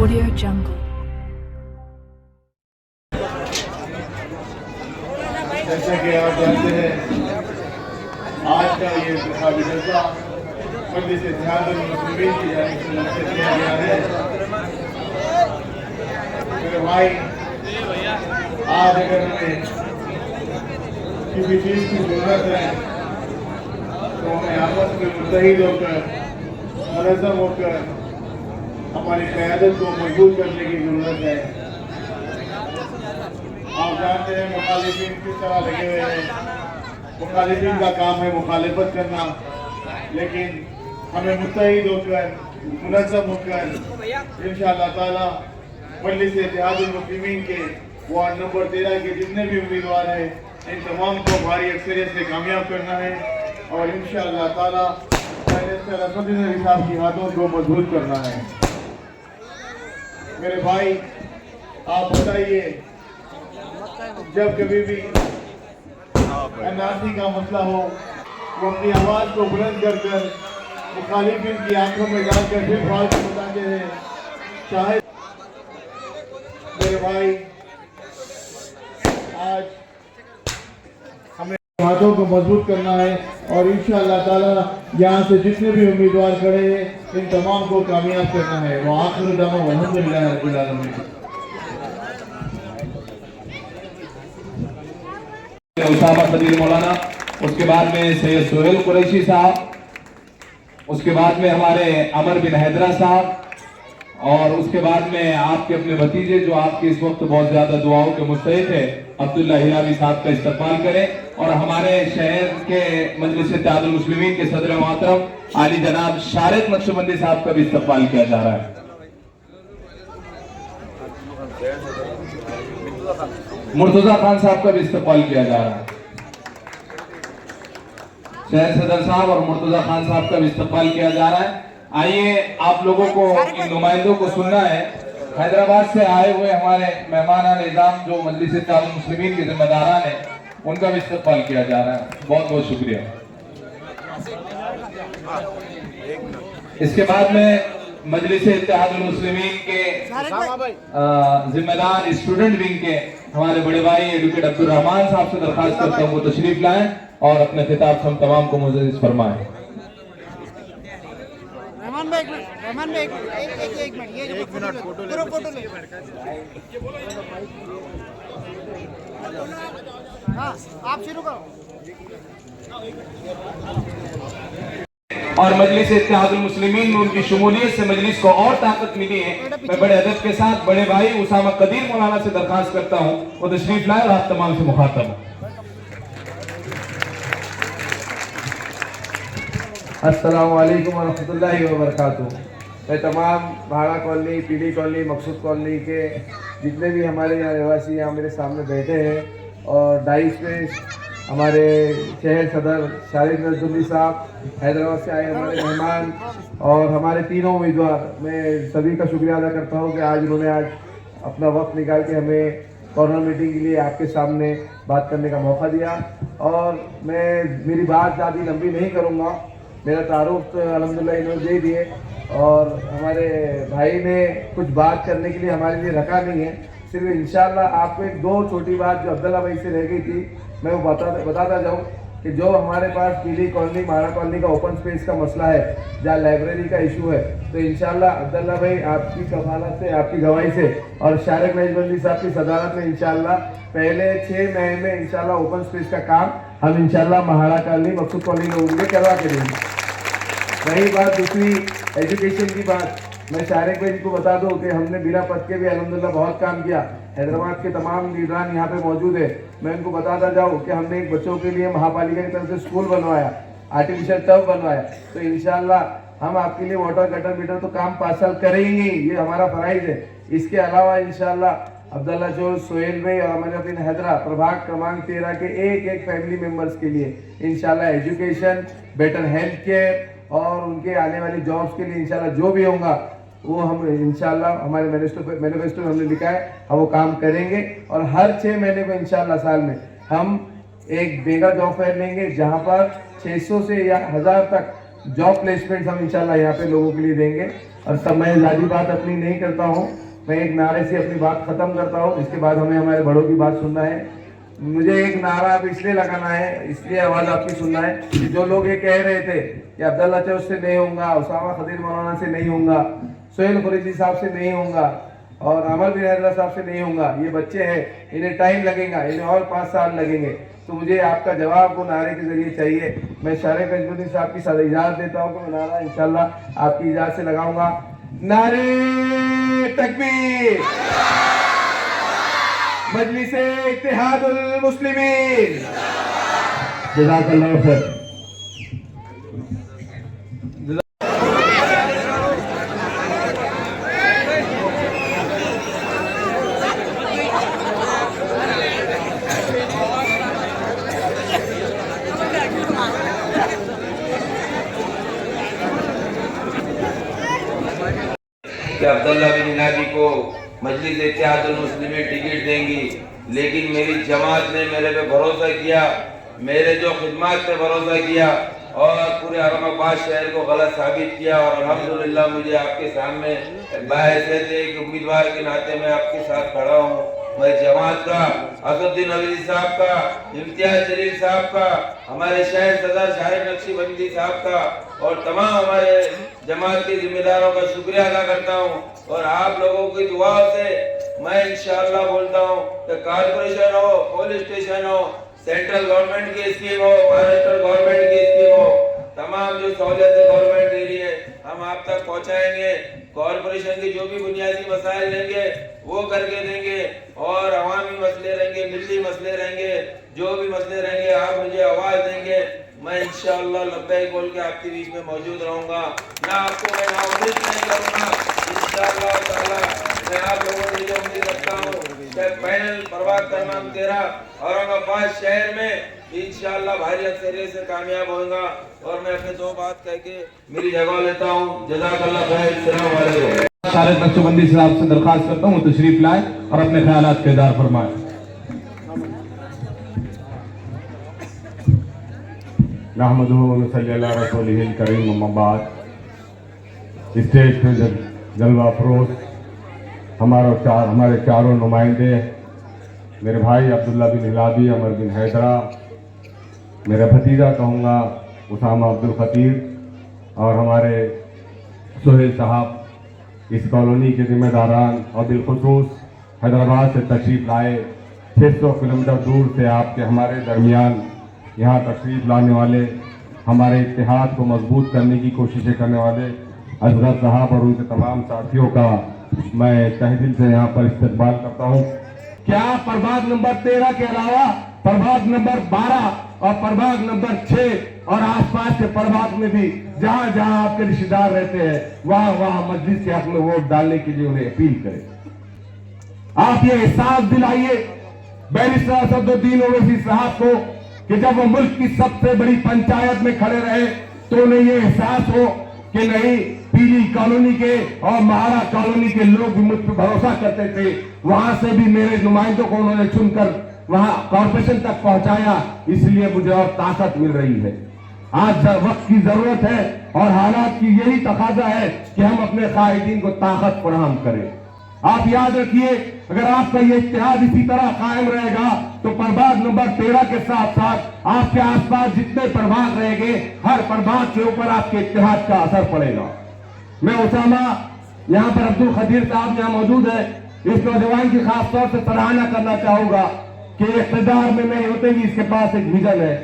Audio Jungle. जैसे कि आप जानते हैं आज का ये इंतखाबी जलसा मजलिस इत्तेहादुल मुस्लिमीन की जानिब से मुनक़िद किया गया है। मेरे भाई, आज अगर हमें किसी चीज़ की जरूरत है तो हमें आपस में मुत्तहिद होकर, मुनज़्ज़म होकर हमारी क़यादत को मजबूत करने की ज़रूरत है। आप जानते हैं मुखालिफिन किस तरह लगे हुए हैं। मुखालिफिन का काम है मुखालिफत करना, लेकिन हमें मुत्तहिद होकर, मुनज़्ज़म होकर इंशाअल्लाह ताला मजलिस इत्तेहादुल मुस्लिमीन के वार्ड नंबर 13 के जितने भी उम्मीदवार हैं इन तमाम को भारी अक्सरियत से कामयाब करना है और इंशाअल्लाह ताला रसूलुल्लाह साहब की हाथों को मजबूत करना है। मेरे भाई, आप बताइए, जब कभी भी एनआरसी का मसला हो, वो अपनी आवाज़ को बुलंद कर कर मुखालिफिन की आंखों में डालकर फिर फालतू बताते हैं। चाहे मेरे भाई, आज हमें हाथों को मजबूत करना है और इंशाअल्लाह ताला यहाँ से जितने भी उम्मीदवार खड़े हैं इन तमाम को कामयाब करना है। वो आखिर दावा अल्हम्दुलिल्लाह रब्बिल आलमीन। उसामा कदीर मौलाना, उसके बाद में सैयद सोहेल कुरैशी साहब, उसके बाद में हमारे अमर बिन हैदरा साहब और उसके बाद में आपके अपने भतीजे जो आपके इस वक्त बहुत ज्यादा दुआओं के मुस्तहिक है, अब्दुल्ला हिलावी साहब का इस्तकबाल करें और हमारे शहर के मजलिस इत्तेहादुल मुस्लिमीन के सदर मोहतरम आली जनाब शारिक नक्शबंदी साहब का भी इस्तकबाल किया जा रहा है। मुर्तजा खान साहब का भी इस्तकबाल किया जा रहा है। शहर सदर साहब और मुर्तजा खान साहब का भी इस्तकबाल किया जा रहा है। आइए, आप लोगों को इन नुमाइंदों को सुनना है। हैदराबाद से आए हुए हमारे मेहमान निज़ाम जो मजलिस इत्तेहादुल मुस्लिमीन के जिम्मेदारान हैं, उनका भी इस्तकबाल किया जा रहा है। बहुत बहुत शुक्रिया। इसके बाद में मजलिस इत्तेहादुल मुस्लिमीन के जिम्मेदार स्टूडेंट विंग के हमारे बड़े भाई एडवोकेट अब्दुल रहमान साहब से दरखास्त करता हूँ वो तशरीफ लाएं और अपने खिताब से हम तमाम को मुअज़्ज़िज़ फरमाएं। रहमान भाई एक मिनट ये फोटो ले। हाँ, आप शुरू करो। और मजलिस इत्तेहादुल मुस्लिमीन में उनकी शमूलियत से मजलिस को और ताकत मिली है। मैं बड़े अदब के साथ बड़े भाई उसामा कदीर मौलाना से दरखास्त करता हूँ वो तशरीफ लाए और आप तमाम से मुखातब हो। अस्सलामु अलैकुम वरहमतुल्लाहि वबरकातुहू। मैं तमाम भाड़ा कॉलोनी, पीली कॉलोनी, मकसूद कॉलोनी के जितने भी हमारे यहाँ रहवासी यहाँ मेरे सामने बैठे हैं और डाइस में हमारे शहर सदर शारिक नक्शबंदी साहब, हैदराबाद से आए हमारे मेहमान और हमारे तीनों उम्मीदवार, मैं सभी का शुक्रिया अदा करता हूँ कि आज उन्होंने आज अपना वक्त निकाल के हमें कॉर्नर मीटिंग के लिए आपके सामने बात करने का मौका दिया। और मैं मेरी बात ज़्यादा लंबी नहीं करूँगा, मेरा तारुफ तो अल्हम्दुलिल्लाह इन्होंने दे दिए और हमारे भाई ने कुछ बात करने के लिए हमारे लिए रखा नहीं है। सिर्फ इंशाल्लाह आपको एक दो छोटी बात जो अब्दुल्ला भाई से रह गई थी मैं वो बताता जाऊँ कि जो हमारे पास पीली कॉलोनी, माड़ा कॉलोनी का ओपन स्पेस का मसला है, जहाँ लाइब्रेरी का इशू है, तो इंशाल्लाह अब्दुल्ला भाई आपकी कफालत से, आपकी गवाही से और शारिक नक्शबंदी साहब की सदारत में इंशाल्लाह पहले 6 महीने में इंशाल्लाह ओपन स्पेस का काम हम इंशाल्लाह महाड़ा कॉलोनी, मकसूद कॉलोनी लोगों के करवा के देंगे। वही बात दूसरी एजुकेशन की बात, मैं शारिक भाई को बता दूं कि हमने बिना पद के भी अल्हम्दुलिल्लाह बहुत काम किया। हैदराबाद के तमाम लीडरान यहाँ पे मौजूद है। मैं उनको बताता जाऊँ कि हमने एक बच्चों के लिए महापालिका की तरफ से स्कूल बनवाया, आर्टिफिशियल टर्फ बनवाया, तो इंशाल्लाह हम आपके लिए वाटर गटर मीटर तो काम पार्सल करेंगे, ये हमारा फराइज है। इसके अलावा इंशाल्लाह अब्दुल्ला जो सोहेल भाई और अमर बिन हैदरा प्रभाग क्रमांक 13 के एक फैमिली मेंबर्स के लिए इंशाल्लाह एजुकेशन, बेटर हेल्थ केयर और उनके आने वाली जॉब्स के लिए इंशाल्लाह जो भी होगा वो हम इंशाल्लाह हमारे मैनिफेस्टो में हमने लिखा है, हम वो काम करेंगे। और हर 6 महीने को इंशाल्लाह साल में हम एक मेगा जॉब फेयर लेंगे जहां पर 600 से या 1000 तक जॉब प्लेसमेंट हम इंशाल्लाह यहाँ पे लोगों के लिए देंगे। और तब मैं ज़्यादा बात अपनी नहीं करता हूँ, मैं एक नारे से अपनी बात खत्म करता हूँ। इसके बाद हमें हमारे बड़ों की बात सुनना है। मुझे एक नारा अब इसलिए लगाना है, इसलिए आवाज़ आपकी सुनना है कि जो लोग ये कह रहे थे कि अब्दुल्ला चौथ से नहीं होगा, उसामा खदीर मौलाना से नहीं होगा, सोहेल कुरैशी साहब से नहीं होगा और अमर बिन हैदरा साहब से नहीं होगा, ये बच्चे हैं, इन्हें टाइम लगेगा, इन्हें और 5 साल लगेंगे, तो मुझे आपका जवाब वो नारे के जरिए चाहिए। मैं शारिक अजमुद्दीन साहब की साथ इजाज़त देता हूँ कि मैं नारा इंशाल्लाह आपकी इजाज़त से लगाऊंगा। नारे तकबीर, मजलिसे इत्तेहादुल मुस्लिमीन। जज़ाकल्लाह खैर। कि अब्दुल्ला बिन हिनाबी को मजलिस इत्तेहादुल मुस्लिमीन टिकट देंगी, लेकिन मेरी जमात ने मेरे पे भरोसा किया, मेरे जो खिदमत पे भरोसा किया और पूरे औरंगाबाद शहर को गलत साबित किया। और अल्हम्दुलिल्लाह मुझे आपके सामने बाहैसियत एक उम्मीदवार के नाते मैं आपके साथ खड़ा हूँ। मैं जमात का, असदुद्दीन अवीदी साहब का, इम्तियाज जलील साहब का, हमारे शहर सदर शाहिद नक्शबंदी साहब का और तमाम हमारे जमात के जिम्मेदारों का शुक्रिया अदा करता हूँ। और आप लोगों की दुआओं से मैं इंशाअल्लाह बोलता हूँ कि कॉर्पोरेशन हो, पुलिस स्टेशन हो, सेंट्रल गवर्नमेंट की स्कीम हो, महाराष्ट्र गवर्नमेंट की स्कीम हो, तमाम जो सहूलियतें गवर्नमेंट दे रही है हम आप तक पहुँचाएंगे। कॉर्पोरेशन की जो भी बुनियादी मसाइल लेंगे वो करके देंगे और अवामी मसले रहेंगे, मिली मसले रहेंगे, जो भी मसले रहेंगे आप मुझे आवाज़ देंगे, मैं इंशाअल्लाह लब्बैक बोल के आपके बीच में मौजूद रहूँगा। ना आपको मैं नाउम्मीद नहीं करूँगा, इंशाअल्लाह ताला मैं आप लोगों से जो उम्मीद रखता हूँ कि पैनल परवाज़ तमाम 13 औरंगाबाद शहर में इंशाअल्लाह भारी अक्सरियत से कामयाब होगा। और मैं अपने 2 बात कह के मेरी जगह लेता हूँ। जज़ाकल्लाह खैर। अस्सलामु अलैकुम। शारिक नक्शबंदी साहब से दरखास्त करता हूँ तशरीफ लाए और अपने ख्यालात का इज़हार फरमाएं। नहमदुहु व नसल्ली अला रसूलिहिल करीम, अम्मा बाद। स्टेज पे जलवा अफरोज हमारे चारों नुमाइंदे, मेरे भाई अब्दुल्ला बिन हिलाबी, अमर बिन हैदरा, मेरा भतीजा कहूँगा उसामा अब्दुल खतीर और हमारे सोहेल साहब, इस कॉलोनी के जिम्मेदारान और बिलखुसूस हैदराबाद से तशरीफ़ लाए, 600 किलोमीटर दूर से आपके हमारे दरमियान यहाँ तशरीफ़ लाने वाले, हमारे इत्तेहाद को मजबूत करने की कोशिशें करने वाले असगर साहब और उनके तमाम साथियों का मैं तहे दिल से यहाँ पर इस्तकबाल करता हूँ। क्या प्रभाग नंबर 13 के अलावा प्रभाग नंबर 12 और प्रभाग नंबर 6 और आसपास के प्रभाग में भी जहां जहां आपके रिश्तेदार रहते हैं वहां वहां मस्जिद के हक में वोट डालने के लिए उन्हें अपील करें। आप ये एहसास दिलाइए बैरिस्टर असदुद्दीन ओवैसी साहब को कि जब वो मुल्क की सबसे बड़ी पंचायत में खड़े रहे तो उन्हें ये एहसास हो कि नहीं, पीली कॉलोनी के और महारा कॉलोनी के लोग भी मुझ पर भरोसा करते थे। वहां से भी मेरे नुमाइंदों को उन्होंने चुनकर वहां कॉर्पोरेशन तक पहुंचाया, इसलिए मुझे और ताकत मिल रही है। आज वक्त की जरूरत है और हालात की यही तकाजा है कि हम अपने कायदीन को ताकत फराहम करें। आप याद रखिए, अगर आपका ये इत्तेहाद इसी तरह कायम रहेगा तो प्रभाग नंबर 13 के साथ साथ आपके आसपास जितने प्रभाग रहेंगे हर प्रभाग के ऊपर आपके इत्तेहाद का असर पड़ेगा। मैं उसामा, यहाँ पर अब्दुल खदीर साहब यहाँ मौजूद है, इस नौजवान की खास तौर से सराहना करना चाहूंगा कि इख्तिदार में नहीं होते भी इसके पास एक विजन है।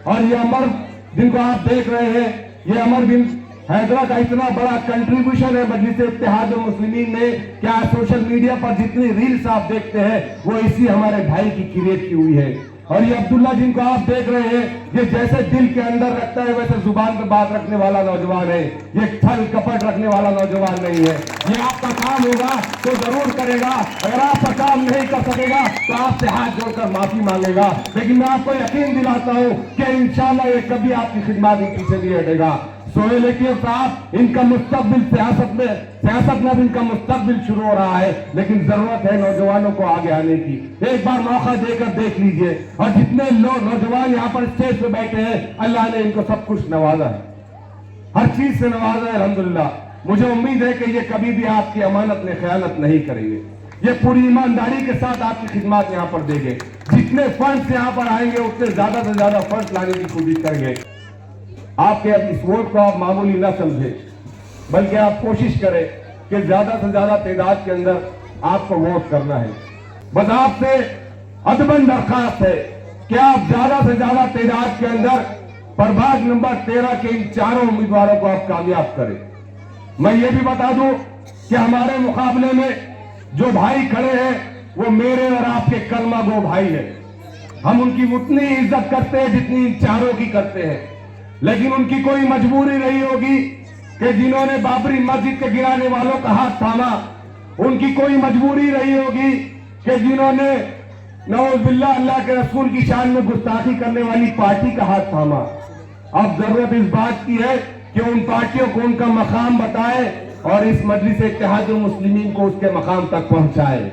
और ये अमर जिनको आप देख रहे हैं, ये अमर बिन हैदरा का इतना बड़ा कंट्रीब्यूशन है मजलिस इत्तेहादुल मुस्लिमीन में, क्या सोशल मीडिया पर जितनी रील्स आप देखते हैं वो इसी हमारे भाई की क्रिएट की हुई है। और ये अब्दुल्ला जिनको आप देख रहे हैं, ये जैसे दिल के अंदर रखता है वैसे जुबान पर बात रखने वाला नौजवान है, ये छल कपट रखने वाला नौजवान नहीं है। ये आपका काम होगा तो जरूर करेगा, अगर आपका काम नहीं कर सकेगा तो आपसे हाथ जोड़कर माफी मांगेगा, लेकिन मैं आपको यकीन दिलाता हूँ कि इंशाल्लाह ये कभी आपकी खिदमत के पीछे नहीं हटेगा। सोहेल अकील साहब, इनका मुस्तकबिल सियासत में भी इनका मुस्तकबिल शुरू हो रहा है, लेकिन जरूरत है नौजवानों को आगे आने की। एक बार मौका देकर देख लीजिए, और जितने लोग नौजवान यहाँ पर स्टेज पे बैठे हैं, अल्लाह ने इनको सब कुछ नवाजा है, हर चीज से नवाजा है अल्हम्दुलिल्लाह। मुझे उम्मीद है कि ये कभी भी आपकी अमानत में खयानत नहीं करेंगे, ये पूरी ईमानदारी के साथ आपकी खिदमत यहाँ पर देंगे। जितने फंड्स यहाँ पर आएंगे उतने ज्यादा से ज्यादा फंड्स लाने की कोशिश करेंगे। आपके इस वोट को आप मामूली ना समझे, बल्कि आप कोशिश करें कि ज्यादा से ज्यादा तादाद के अंदर आपको वोट करना है। बस आपसे अदबन दरखास्त है कि आप ज्यादा से ज्यादा तादाद के अंदर प्रभाग नंबर 13 के इन चारों उम्मीदवारों को आप कामयाब करें। मैं ये भी बता दूं कि हमारे मुकाबले में जो भाई खड़े हैं वो मेरे और आपके कलमा गो भाई हैं। हम उनकी उतनी इज्जत करते हैं जितनी इन चारों की करते हैं, लेकिन उनकी कोई मजबूरी रही होगी कि जिन्होंने बाबरी मस्जिद के गिराने वालों का हाथ थामा, उनकी कोई मजबूरी रही होगी कि जिन्होंने नऊज़ुबिल्लाह अल्लाह के रसूल की शान में गुस्ताखी करने वाली पार्टी का हाथ थामा। अब जरूरत इस बात की है कि उन पार्टियों को उनका मकाम बताए और इस मजलिस इत्तेहादुल मुस्लिमीन को उसके मकाम तक पहुंचाए।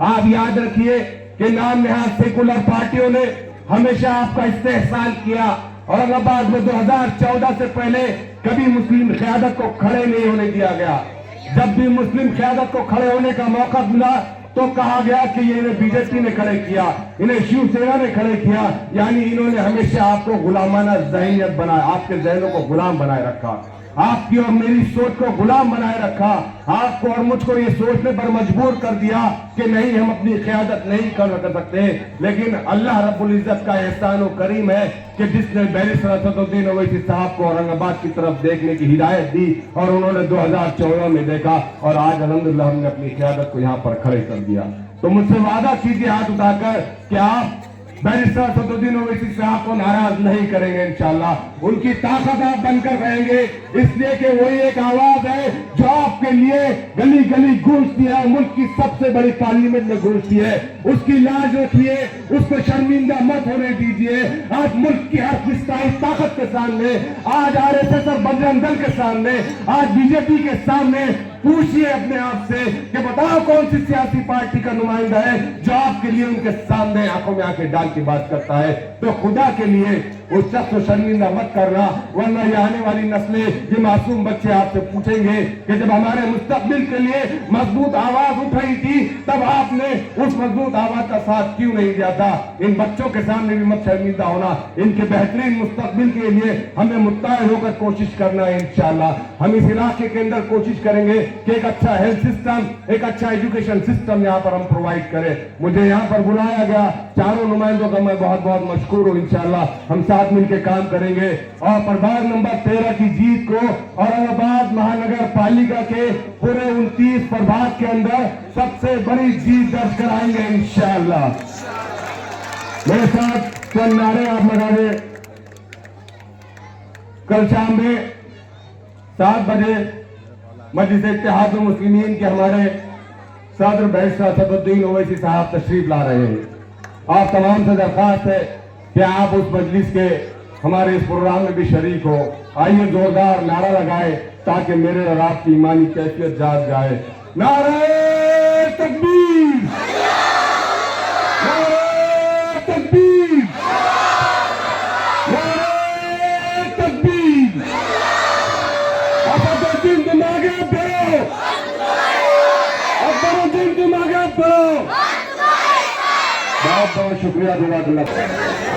आप याद रखिए कि नाम नहाद सेकुलर पार्टियों ने हमेशा आपका इस्तेहसाल किया। औरंगाबाद में 2014 से पहले कभी मुस्लिम क़यादत को खड़े नहीं होने दिया गया। जब भी मुस्लिम क़यादत को खड़े होने का मौका मिला तो कहा गया कि ये इन्हें बीजेपी ने खड़े किया, इन्हें शिवसेना ने खड़े किया, यानी इन्होंने हमेशा आपको गुलामाना ज़हनियत बनाया, आपके जहनों को गुलाम बनाए रखा, आपकी और मेरी सोच को गुलाम बनाए रखा, आपको और मुझको ये सोचने पर मजबूर कर दिया कि नहीं, हम अपनी क़यादत नहीं कर सकते। लेकिन अल्लाह रब्बुल इज्जत का एहसान और करीम है कि जिसने बैरिस्टर असदुद्दीन ओवैसी साहब को औरंगाबाद की तरफ देखने की हिदायत दी और उन्होंने 2014 में देखा और आज अल्हम्दुलिल्लाह हमने अपनी क़यादत को यहाँ पर खड़े कर दिया। तो मुझसे वादा कीजिए हाथ उठाकर कि आप बैरिस्टर असदुद्दीन ओवैसी साहब को नाराज नहीं करेंगे। इंशाअल्लाह उनकी ताकत आप बनकर रहेंगे, इसलिए कि वही एक आवाज है जो आपके लिए गली गली गूंजती है, मुल्क की सबसे बड़ी पार्लियामेंट में गूंजती है। उसकी लाज रखिए, उसको शर्मिंदा मत होने दीजिए। आज मुल्क की हर फिस्ताई ताकत के सामने, आज RSS और बजरंग दल के सामने, आज बीजेपी के सामने पूछिए अपने आप से कि बताओ कौन सी सियासी पार्टी का नुमाइंदा है जो आपके लिए उनके सामने आंखों में आंखें डाल के बात करता है। तो खुदा के लिए उस शख्स को शर्मिंदा मत करना, वरना ये आने वाली नस्लें, ये मासूम बच्चे आपसे पूछेंगे कि जब हमारे मुस्तकबिल के लिए मजबूत आवाज उठ रही थी तब आपने उस मजबूत आवाज का साथ क्यों नहीं दिया था। इन बच्चों के सामने भी मत शर्मिंदा होना, इनके बेहतरीन मुस्तकबिल के लिए हमें मुत्तहिद होकर कोशिश करना है। इंशाअल्लाह हम इस इलाके के अंदर कोशिश करेंगे कि एक अच्छा हेल्थ सिस्टम, एक अच्छा एजुकेशन सिस्टम यहाँ पर हम प्रोवाइड करें। मुझे यहाँ पर बुलाया गया, चारों नुमाइंदों का मैं बहुत बहुत मशकूर हूँ। इंशाअल्लाह हम साथ मिलकर काम करेंगे और प्रभाग नंबर 13 की जीत को औरंगाबाद महानगर पालिका के पूरे 29 प्रभाग के अंदर सबसे बड़ी जीत दर्ज कराएंगे इंशाअल्लाह। मेरे साथ चंद नारे आप लगा दें। कल शाम में 7 बजे मजलिस इत्तेहादुल मुस्लिमीन के हमारे सदर बैरिस्टर असदुद्दीन ओवैसी साहब तशरीफ ला रहे हैं। आप तमाम से दरखास्त है कि आप उस मजलिस के हमारे इस प्रोग्राम में भी शरीक हो। आइए जोरदार नारा लगाए ताकि मेरे और आपकी ईमानी कैफियत जाग जाए। नारे तकबीर, नारे तकबीर, नारे तकबीर। असदुद्दीन तुम आगे बढ़ो, असदुद्दीन तुम आगे बढ़ो। बहुत बहुत शुक्रिया।